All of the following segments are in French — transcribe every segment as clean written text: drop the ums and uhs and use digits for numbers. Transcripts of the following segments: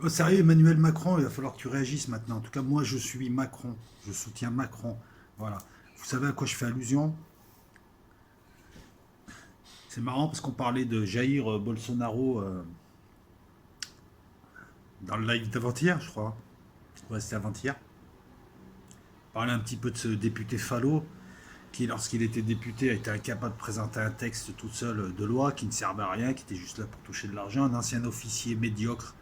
Oh, sérieux, Emmanuel Macron, il va falloir que tu réagisses maintenant. En tout cas, moi, je suis Macron. Je soutiens Macron. Voilà. Vous savez à quoi je fais allusion? C'est marrant parce qu'on parlait de Jair Bolsonaro dans le live d'avant-hier, je crois. Ouais, c'était avant-hier. On parlait un petit peu de ce député Fallot qui, lorsqu'il était député, a été incapable de présenter un texte tout seul de loi qui ne servait à rien, qui était juste là pour toucher de l'argent. Un ancien officier médiocre,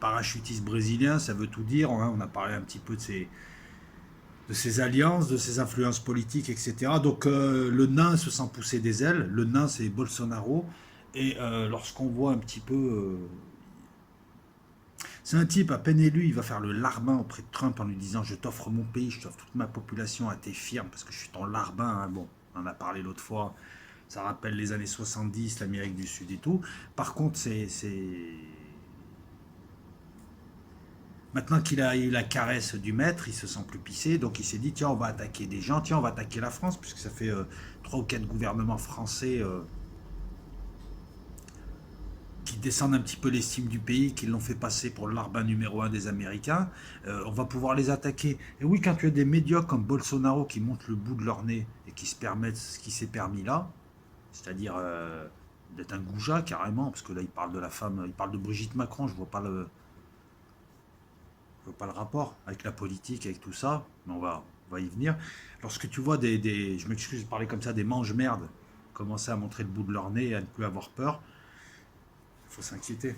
parachutiste brésilien, ça veut tout dire. Hein. On a parlé un petit peu de ses alliances, de ses influences politiques, etc. Donc le nain se sent pousser des ailes. Le nain, c'est Bolsonaro. Et lorsqu'on voit un petit peu... c'est un type, à peine élu, il va faire le larbin auprès de Trump en lui disant je t'offre mon pays, je t'offre toute ma population à tes firmes parce que je suis ton larbin. Hein. Bon, on en a parlé l'autre fois. Ça rappelle les années 70, l'Amérique du Sud et tout. Par contre, maintenant qu'il a eu la caresse du maître, il se sent plus pissé, donc il s'est dit tiens, on va attaquer des gens, tiens, on va attaquer la France, puisque ça fait 3 ou 4 gouvernements français qui descendent un petit peu l'estime du pays, qui l'ont fait passer pour le larbin numéro 1 des Américains. On va pouvoir les attaquer. Et oui, quand tu as des médiocres comme Bolsonaro qui montent le bout de leur nez et qui se permettent ce qui s'est permis là, c'est-à-dire d'être un goujat carrément, parce que là il parle de la femme, il parle de Brigitte Macron, je vois pas le rapport avec la politique, avec tout ça, mais on va y venir. Lorsque tu vois je m'excuse de parler comme ça, des mange-merdes commencer à montrer le bout de leur nez et à ne plus avoir peur, il faut s'inquiéter.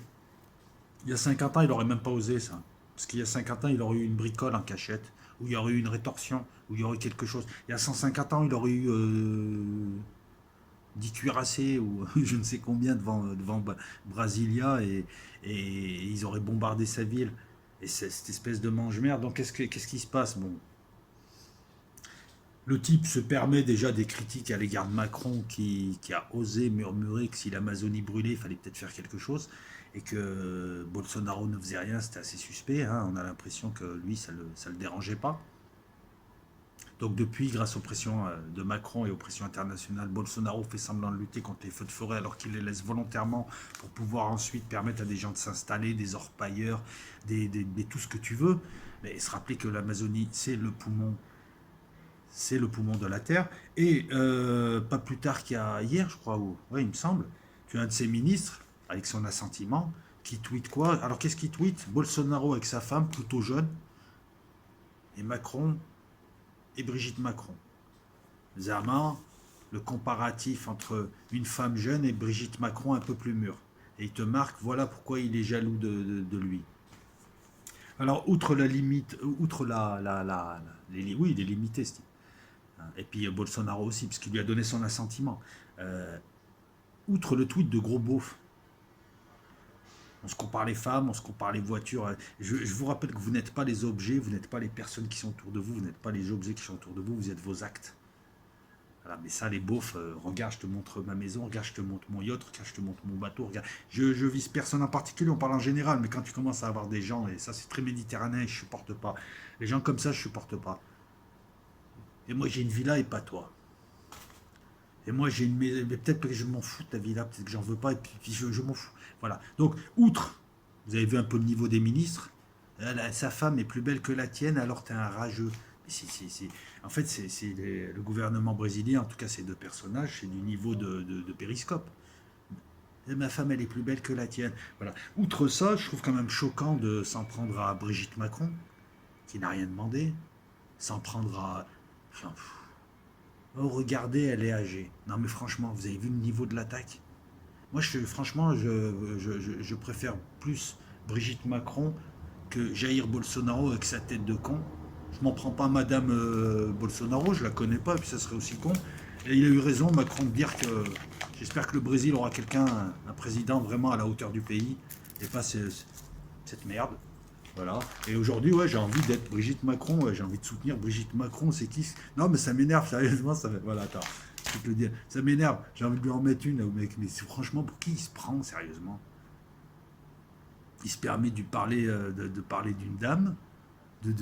Il y a 50 ans, il n'aurait même pas osé ça. Parce qu'il y a 50 ans, il aurait eu une bricole en cachette, ou il y aurait eu une rétorsion, ou il y aurait eu quelque chose. Il y a 150 ans, il aurait eu 10 cuirassés, ou je ne sais combien devant Brasilia, et ils auraient bombardé sa ville. Et c'est cette espèce de mange-merde. Donc qu'est-ce qui se passe? Bon, le type se permet déjà des critiques à l'égard de Macron qui a osé murmurer que si l'Amazonie brûlait, il fallait peut-être faire quelque chose et que Bolsonaro ne faisait rien, c'était assez suspect. Hein. On a l'impression que lui, ça le dérangeait pas. Donc depuis, grâce aux pressions de Macron et aux pressions internationales, Bolsonaro fait semblant de lutter contre les feux de forêt alors qu'il les laisse volontairement pour pouvoir ensuite permettre à des gens de s'installer, des orpailleurs, tout ce que tu veux. Mais se rappeler que l'Amazonie, c'est le poumon de la Terre. Et pas plus tard qu'il y a hier, je crois, ou ouais, il me semble, tu as un de ses ministres, avec son assentiment, qui tweet quoi? Alors qu'est-ce qu'il tweet? Bolsonaro avec sa femme, plutôt jeune, et Macron et Brigitte Macron. Zama, le comparatif entre une femme jeune et Brigitte Macron un peu plus mûre. Et il te marque, voilà pourquoi il est jaloux de lui. Alors, outre la limite, outre oui, il est limité, ce type. Et puis Bolsonaro aussi, puisqu'il lui a donné son assentiment. Euh, Outre le tweet de gros beauf, on se compare les femmes, on se compare les voitures. Je vous rappelle que vous n'êtes pas les objets, vous n'êtes pas les personnes qui sont autour de vous, vous n'êtes pas les objets qui sont autour de vous, vous êtes vos actes. Voilà, mais ça, les beaufs, regarde, je te montre ma maison, regarde, je te montre mon yacht, regarde, je te montre mon bateau, regarde. Je vise personne en particulier, on parle en général, mais quand tu commences à avoir des gens, et ça c'est très méditerranéen, je supporte pas. Les gens comme ça, je supporte pas. Et moi j'ai une villa et pas toi. Et moi, j'ai une maison. Peut-être que je m'en fous de ta vie là, peut-être que j'en veux pas, et puis je m'en fous. Voilà. Donc, outre, vous avez vu un peu le niveau des ministres, sa femme est plus belle que la tienne, alors t'es un rageux. En fait, c'est le gouvernement brésilien, en tout cas ces deux personnages, c'est du niveau de Périscope. Et ma femme, elle est plus belle que la tienne. Voilà. Outre ça, je trouve quand même choquant de s'en prendre à Brigitte Macron, qui n'a rien demandé, s'en prendre à. Enfin, oh, regardez, elle est âgée. Non, mais franchement, vous avez vu le niveau de l'attaque? Moi, franchement, je préfère plus Brigitte Macron que Jair Bolsonaro avec sa tête de con. Je m'en prends pas à Madame Bolsonaro, je la connais pas, et puis ça serait aussi con. Et il a eu raison, Macron, de dire que j'espère que le Brésil aura quelqu'un, un président vraiment à la hauteur du pays, et pas cette merde. Voilà. Et aujourd'hui, ouais, j'ai envie d'être Brigitte Macron, ouais, j'ai envie de soutenir Brigitte Macron, c'est qui? Non, mais ça m'énerve, sérieusement, voilà, attends, je vais te le dire. Ça m'énerve, j'ai envie de lui en mettre une, mec, mais franchement, pour qui il se prend, sérieusement? Il se permet de parler d'une dame, de-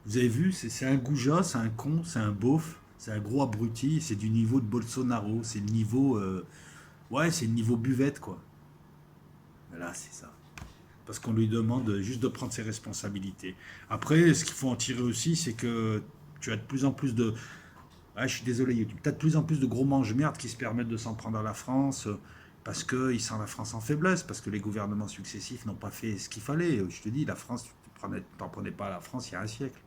vous avez vu, c'est un goujat, c'est un con, c'est un beauf, c'est un gros abruti, c'est du niveau de Bolsonaro, c'est le niveau, ouais, c'est le niveau buvette, quoi. Voilà, c'est ça. parce qu'on lui demande juste de prendre ses responsabilités. Après, ce qu'il faut en tirer aussi, c'est que tu as de plus en plus de... Ah, je suis désolé, YouTube. Tu as de plus en plus de gros mange-merde qui se permettent de s'en prendre à la France parce qu'ils sentent la France en faiblesse, parce que les gouvernements successifs n'ont pas fait ce qu'il fallait. Je te dis, la France, tu t'en prenais pas à la France il y a un siècle.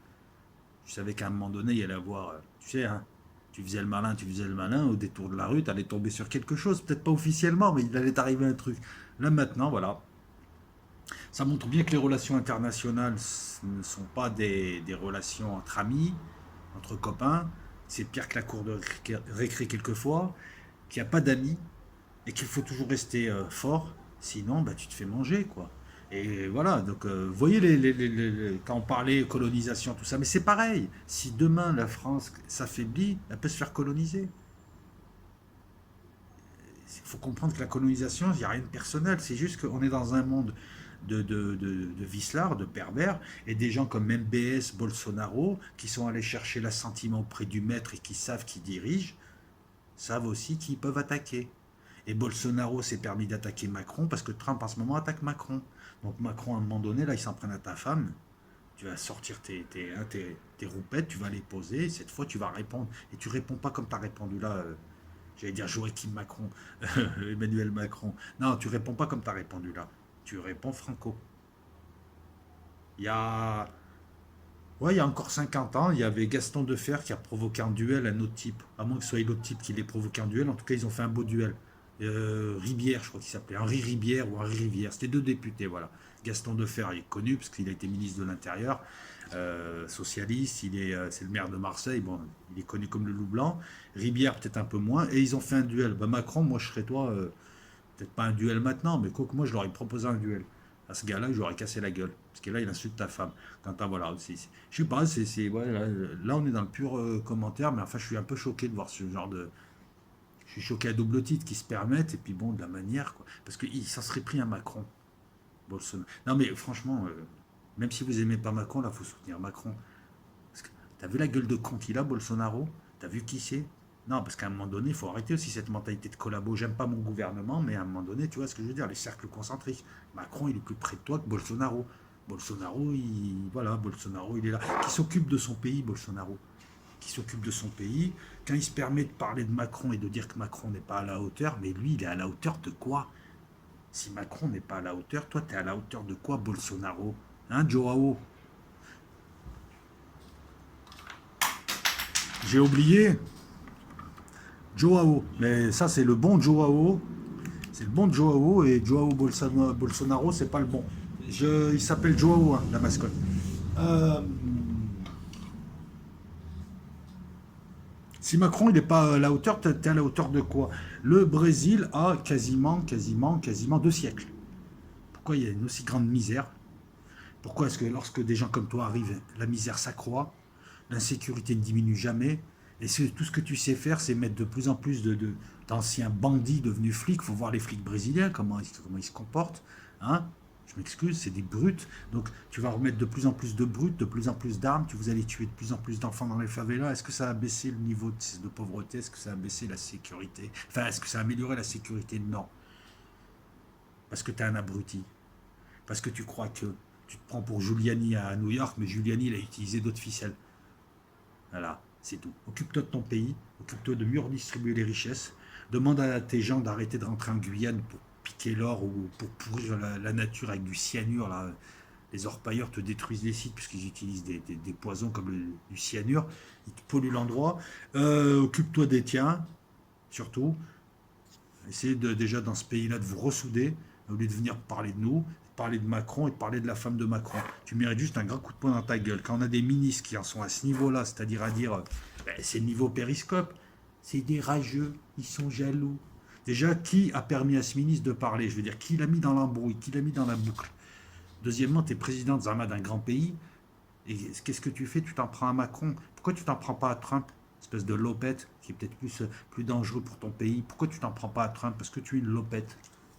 Je savais qu'à un moment donné, il allait avoir, tu sais, hein, tu faisais le malin, au détour de la rue, tu allais tomber sur quelque chose, peut-être pas officiellement, mais il allait t'arriver un truc. Là maintenant, voilà, ça montre bien que les relations internationales ne sont pas des relations entre amis, entre copains. C'est pire que la cour de récré quelquefois, qu'il n'y a pas d'amis et qu'il faut toujours rester fort, sinon bah, tu te fais manger quoi. Et voilà, donc vous voyez quand on parlait colonisation, tout ça, mais c'est pareil. Si demain la France s'affaiblit, elle peut se faire coloniser. Il faut comprendre que la colonisation, il n'y a rien de personnel. C'est juste qu'on est dans un monde de vicelards, de pervers, et des gens comme MBS, Bolsonaro, qui sont allés chercher l'assentiment auprès du maître et qui savent qui dirige, savent aussi qu'ils peuvent attaquer. Et Bolsonaro s'est permis d'attaquer Macron parce que Trump en ce moment attaque Macron. Donc Macron, à un moment donné, là, il s'en prenne à ta femme. Tu vas sortir tes roupettes, tu vas les poser. Cette fois, tu vas répondre. Et tu réponds pas comme tu as répondu là. J'allais dire Joachim Macron, Emmanuel Macron. Non, tu réponds pas comme tu as répondu là. Tu réponds franco. Il y a, ouais, il y a encore 50 ans, il y avait Gaston Defer qui a provoqué un duel à un autre type. À moins que ce soit l'autre type qui l'ait provoqué un duel. En tout cas, ils ont fait un beau duel. Ribière, je crois qu'il s'appelait. Henri Ribière ou Henri Rivière. C'était deux députés, voilà. Gaston Defer, il est connu parce qu'il a été ministre de l'Intérieur, socialiste. C'est le maire de Marseille. Bon, il est connu comme le loup blanc. Ribière, peut-être un peu moins. Et ils ont fait un duel. Bah, Macron, moi, je serais toi. Peut-être pas un duel maintenant, mais quoi que moi, je leur ai proposé un duel. À ce gars-là, je lui aurais cassé la gueule. Parce que là, il insulte ta femme. Voilà, je sais pas, ouais, là, on est dans le pur commentaire, mais enfin, je suis un peu choqué de voir ce genre de. Je suis choqué à double titre qu'ils se permettent, et puis bon, de la manière, quoi. Parce qu'il s'en serait pris à Macron, Bolsonaro. Non, mais franchement, même si vous aimez pas Macron, là, il faut soutenir Macron. Parce que t'as vu la gueule de con qu'il a, Bolsonaro? T'as vu qui c'est? Non, parce qu'à un moment donné, il faut arrêter aussi cette mentalité de collabo. J'aime pas mon gouvernement, mais à un moment donné, tu vois ce que je veux dire, les cercles concentriques. Macron, il est plus près de toi que Bolsonaro. Bolsonaro, il est là. Qui s'occupe de son pays, Bolsonaro? Qui s'occupe de son pays. Quand il se permet de parler de Macron et de dire que Macron n'est pas à la hauteur, mais lui, il est à la hauteur de quoi? Si Macron n'est pas à la hauteur, toi, tu es à la hauteur de quoi, Bolsonaro? Hein, Joao? J'ai oublié. Joao. Mais ça, c'est le bon Joao. C'est le bon Joao et Joao Bolsonaro, c'est pas le bon. Il s'appelle Joao, hein, la mascotte. Euh, si Macron il n'est pas à la hauteur, t'es à la hauteur de quoi? Le Brésil a quasiment 2 siècles. Pourquoi il y a une aussi grande misère? Pourquoi est-ce que lorsque des gens comme toi arrivent, la misère s'accroît, l'insécurité ne diminue jamais, et tout ce que tu sais faire, c'est mettre de plus en plus d'anciens bandits devenus flics. Il faut voir les flics brésiliens, comment ils se comportent. Hein, je m'excuse, c'est des brutes. Donc tu vas remettre de plus en plus de brutes, de plus en plus d'armes, vous allez tuer de plus en plus d'enfants dans les favelas. Est-ce que ça a baissé le niveau de pauvreté? Est-ce que ça a baissé la sécurité? Enfin, est-ce que ça a amélioré la sécurité? Non. Parce que tu es un abruti. Parce que tu crois que tu te prends pour Giuliani à New York, mais Giuliani, il a utilisé d'autres ficelles. Voilà, c'est tout. Occupe-toi de ton pays, occupe-toi de mieux redistribuer les richesses. Demande à tes gens d'arrêter de rentrer en Guyane pour piquer l'or ou pour pourrir la nature avec du cyanure. Là. Les orpailleurs te détruisent les sites puisqu'ils utilisent des poisons comme du cyanure. Ils te polluent l'endroit. Occupe-toi des tiens, surtout. Essayez déjà dans ce pays-là de vous ressouder, au lieu de venir parler de nous, de parler de Macron et de parler de la femme de Macron. Tu mérites juste un grand coup de poing dans ta gueule. Quand on a des ministres qui en sont à ce niveau-là, c'est-à-dire à dire c'est le niveau périscope, c'est des rageux, ils sont jaloux. Déjà, qui a permis à ce ministre de parler? Je veux dire, qui l'a mis dans l'embrouille, qui l'a mis dans la boucle? Deuxièmement, tu es président d'un grand pays, et qu'est-ce que tu fais? Tu t'en prends à Macron. Pourquoi tu t'en prends pas à Trump? Espèce de lopette, qui est peut-être plus dangereux pour ton pays. Pourquoi tu t'en prends pas à Trump? Parce que tu es une lopette.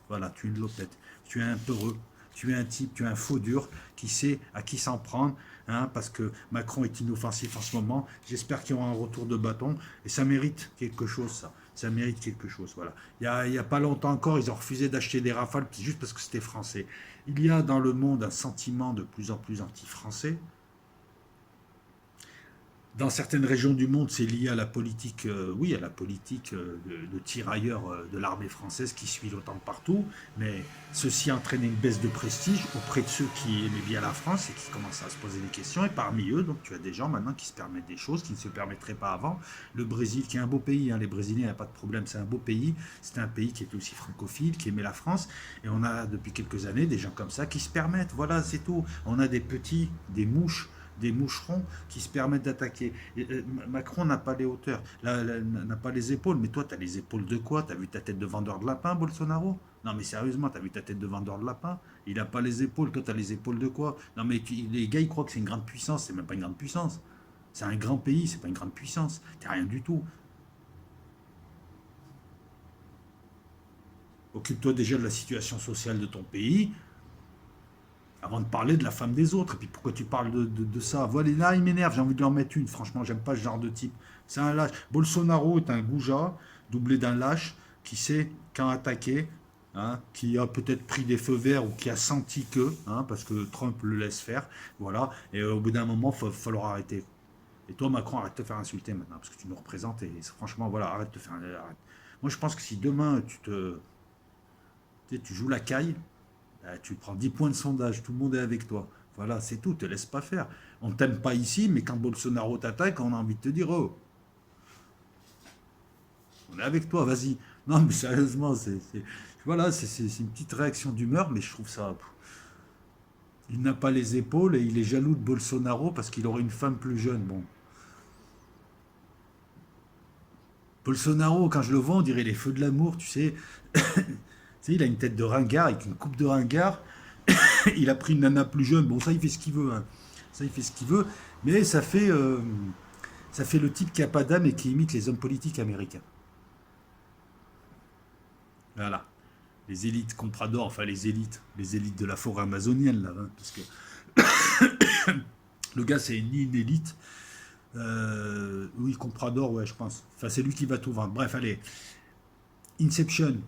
Voilà, tu es une lopette. Tu es un peureux. Tu es un type, tu es un faux dur qui sait à qui s'en prendre, hein, parce que Macron est inoffensif en ce moment. J'espère qu'il y aura un retour de bâton, et ça mérite quelque chose, ça. Ça mérite quelque chose, voilà. Il y a pas longtemps encore, ils ont refusé d'acheter des Rafales juste parce que c'était français. Il y a dans le monde un sentiment de plus en plus anti-français. Dans certaines régions du monde, c'est lié à la politique, oui, à la politique de tirailleurs de l'armée française qui suit l'OTAN partout, mais ceci entraîne une baisse de prestige auprès de ceux qui aimaient bien la France et qui commencent à se poser des questions. Et parmi eux, donc, tu as des gens maintenant qui se permettent des choses qui ne se permettraient pas avant. Le Brésil, qui est un beau pays, hein, les Brésiliens, il n'y a pas de problème, c'est un beau pays. C'est un pays qui était aussi francophile, qui aimait la France. Et on a depuis quelques années des gens comme ça qui se permettent. Voilà, c'est tout. On a des petits, des mouches, des moucherons qui se permettent d'attaquer. Macron n'a pas les hauteurs, n'a pas les épaules, mais toi, tu as les épaules de quoi? Tu as vu ta tête de vendeur de lapin, Bolsonaro? Non, mais sérieusement, tu as vu ta tête de vendeur de lapin? Il n'a pas les épaules, toi, tu as les épaules de quoi? Non, mais les gars, ils croient que c'est une grande puissance, c'est même pas une grande puissance. C'est un grand pays, c'est pas une grande puissance. T'es rien du tout. Occupe-toi déjà de la situation sociale de ton pays, avant de parler de la femme des autres. Et puis pourquoi tu parles de ça? Voilà, là, il m'énerve, j'ai envie de lui en mettre une. Franchement, j'aime pas ce genre de type. C'est un lâche. Bolsonaro est un goujat, doublé d'un lâche, qui sait quand attaquer, hein, qui a peut-être pris des feux verts ou qui a senti que, hein, parce que Trump le laisse faire. Voilà. Et au bout d'un moment, il va falloir arrêter. Et toi, Macron, arrête de te faire insulter maintenant, parce que tu nous représentes. Et franchement, voilà, arrête de te faire. Arrête. Moi, je pense que si demain, tu joues la caille, tu prends 10 points de sondage, tout le monde est avec toi. Voilà, c'est tout, te laisse pas faire. On ne t'aime pas ici, mais quand Bolsonaro t'attaque, on a envie de te dire, oh, on est avec toi, vas-y. Non, mais sérieusement, voilà, c'est une petite réaction d'humeur, mais je trouve ça. Il n'a pas les épaules et il est jaloux de Bolsonaro parce qu'il aurait une femme plus jeune. Bon. Bolsonaro, quand je le vois, on dirait les feux de l'amour, tu sais. Tu sais, il a une tête de ringard avec une coupe de ringard. Il a pris une nana plus jeune. Bon, ça, il fait ce qu'il veut, hein. Ça, il fait ce qu'il veut. Mais ça fait le type qui a pas d'âme et qui imite les hommes politiques américains. Voilà. Les élites compradors, enfin les élites de la forêt amazonienne, là. Hein, parce que le gars, c'est ni une élite. Oui, comprador, ouais, je pense. Enfin, c'est lui qui va tout vendre. Bref, allez. Inception,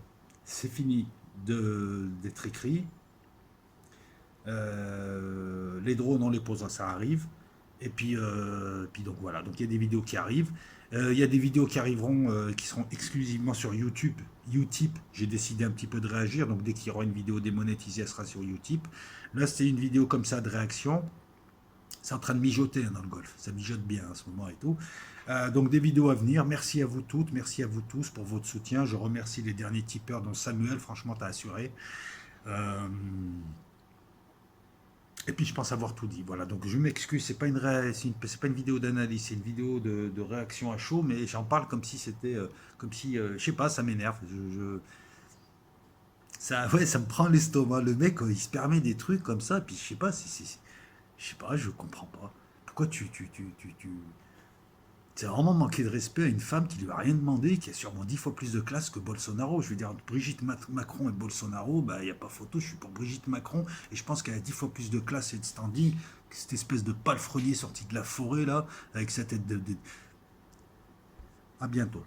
c'est fini d'être écrit. Les drones, on les pose, ça arrive. Et puis donc voilà, donc il y a des vidéos qui arrivent. Il y a des vidéos qui arriveront, qui seront exclusivement sur YouTube. Utip, j'ai décidé un petit peu de réagir, donc dès qu'il y aura une vidéo démonétisée, elle sera sur Utip. Là, c'était une vidéo comme ça de réaction. C'est en train de mijoter, hein, dans le golf, ça mijote bien en ce moment et tout. Donc des vidéos à venir. Merci à vous toutes, merci à vous tous pour votre soutien. Je remercie les derniers tipeurs, dont Samuel, franchement, t'as assuré. Euh, Et puis je pense avoir tout dit. Voilà, donc je m'excuse, c'est pas une vidéo d'analyse, c'est une vidéo de réaction à chaud, mais j'en parle comme si c'était, comme si, je sais pas, ça m'énerve. Ça, ouais, ça me prend l'estomac. Le mec, il se permet des trucs comme ça, puis je sais pas, je sais pas, je comprends pas. Pourquoi c'est vraiment manquer de respect à une femme qui lui a rien demandé, qui a sûrement 10 fois plus de classe que Bolsonaro. Je veux dire, Brigitte Macron et Bolsonaro, bah, il n'y a pas photo, je suis pour Brigitte Macron, et je pense qu'elle a 10 fois plus de classe et de standing que cette espèce de palefrenier sorti de la forêt, là, avec sa tête de... À bientôt.